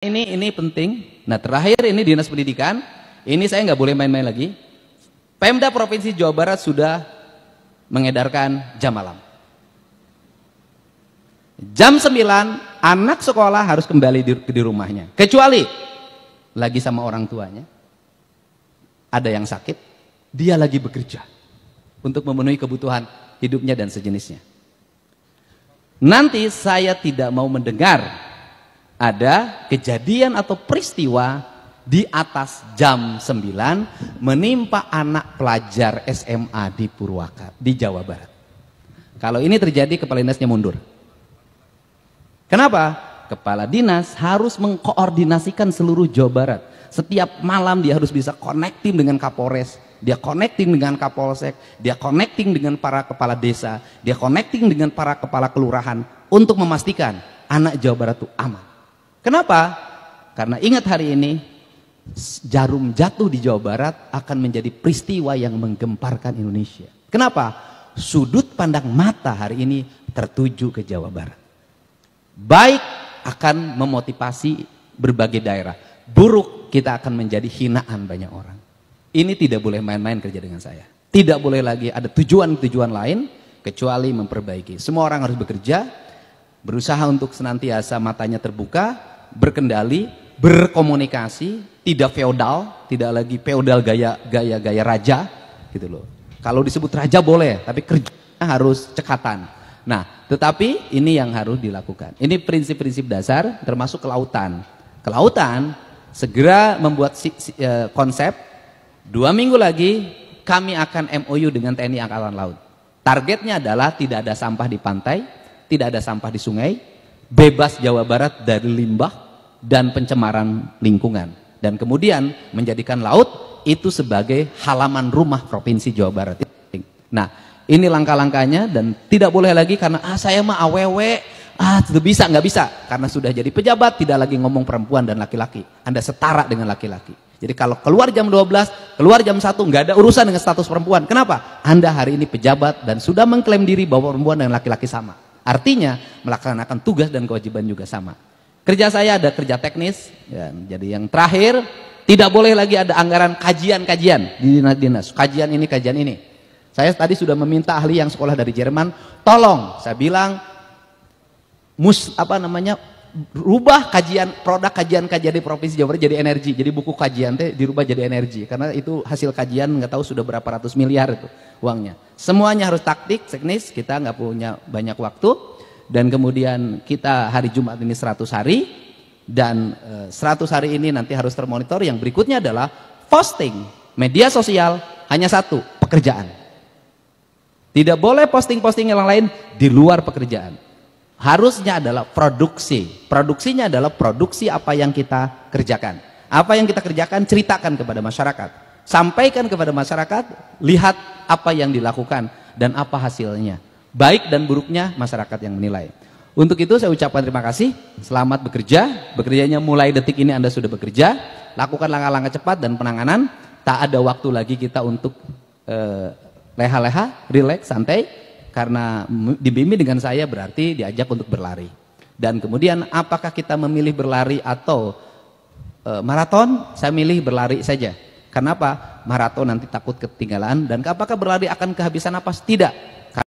Ini penting. Nah, terakhir ini Dinas Pendidikan, ini saya nggak boleh main-main lagi. Pemda Provinsi Jawa Barat sudah mengedarkan jam malam. Jam 9 anak sekolah harus kembali di rumahnya. Kecuali lagi sama orang tuanya. Ada yang sakit, dia lagi bekerja untuk memenuhi kebutuhan hidupnya dan sejenisnya. Nanti saya tidak mau mendengar ada kejadian atau peristiwa di atas jam 9 menimpa anak pelajar SMA di Purwakarta, di Jawa Barat. Kalau ini terjadi, kepala dinasnya mundur. Kenapa? Kepala dinas harus mengkoordinasikan seluruh Jawa Barat. Setiap malam dia harus bisa connecting dengan Kapolres, dia connecting dengan Kapolsek, dia connecting dengan para kepala desa, dia connecting dengan para kepala kelurahan untuk memastikan anak Jawa Barat itu aman. Kenapa? Karena ingat hari ini jarum jatuh di Jawa Barat akan menjadi peristiwa yang menggemparkan Indonesia. Kenapa? Sudut pandang mata hari ini tertuju ke Jawa Barat. Baik akan memotivasi berbagai daerah. Buruk kita akan menjadi hinaan banyak orang. Ini tidak boleh main-main kerja dengan saya. Tidak boleh lagi ada tujuan-tujuan lain kecuali memperbaiki. Semua orang harus bekerja, berusaha untuk senantiasa matanya terbuka, berkendali, berkomunikasi, tidak feodal, tidak lagi feodal gaya raja gitu loh. Kalau disebut raja boleh, tapi kerjanya harus cekatan. Nah, tetapi ini yang harus dilakukan. Ini prinsip-prinsip dasar termasuk kelautan. Kelautan segera membuat konsep 2 minggu lagi kami akan MOU dengan TNI Angkatan Laut. Targetnya adalah tidak ada sampah di pantai, tidak ada sampah di sungai, bebas Jawa Barat dari limbah dan pencemaran lingkungan, dan kemudian menjadikan laut itu sebagai halaman rumah Provinsi Jawa Barat. Nah, ini langkah-langkahnya, dan tidak boleh lagi karena saya mah awewe, nggak bisa karena sudah jadi pejabat tidak lagi ngomong perempuan dan laki-laki. Anda setara dengan laki-laki. Jadi kalau keluar jam 12, keluar jam 1 nggak ada urusan dengan status perempuan. Kenapa? Anda hari ini pejabat dan sudah mengklaim diri bahwa perempuan dan laki-laki sama. Artinya melaksanakan tugas dan kewajiban juga sama. Kerja saya ada kerja teknis, ya, jadi yang terakhir tidak boleh lagi ada anggaran kajian-kajian di dinas-dinas. Kajian ini, kajian ini. Saya tadi sudah meminta ahli yang sekolah dari Jerman, tolong, saya bilang, rubah produk kajian-kajian di Provinsi Jawa Barat jadi energi. Jadi buku kajian dirubah jadi energi, karena itu hasil kajian nggak tahu sudah berapa ratus miliar itu uangnya. Semuanya harus taktik, teknis, kita nggak punya banyak waktu. Dan kemudian kita hari Jumat ini 100 hari, dan 100 hari ini nanti harus termonitor. Yang berikutnya adalah posting media sosial hanya satu, pekerjaan. Tidak boleh posting-posting yang lain di luar pekerjaan. Harusnya adalah produksi. Produksinya adalah produksi apa yang kita kerjakan. Apa yang kita kerjakan ceritakan kepada masyarakat. Sampaikan kepada masyarakat, lihat apa yang dilakukan dan apa hasilnya. Baik dan buruknya masyarakat yang menilai. Untuk itu saya ucapkan terima kasih. Selamat bekerja. Bekerjanya mulai detik ini Anda sudah bekerja. Lakukan langkah-langkah cepat dan penanganan. Tak ada waktu lagi kita untuk leha-leha, rileks, santai. Karena dibimbing dengan saya berarti diajak untuk berlari. Dan kemudian apakah kita memilih berlari atau maraton? Saya milih berlari saja. Kenapa? Maraton nanti takut ketinggalan. Dan apakah berlari akan kehabisan napas? Tidak.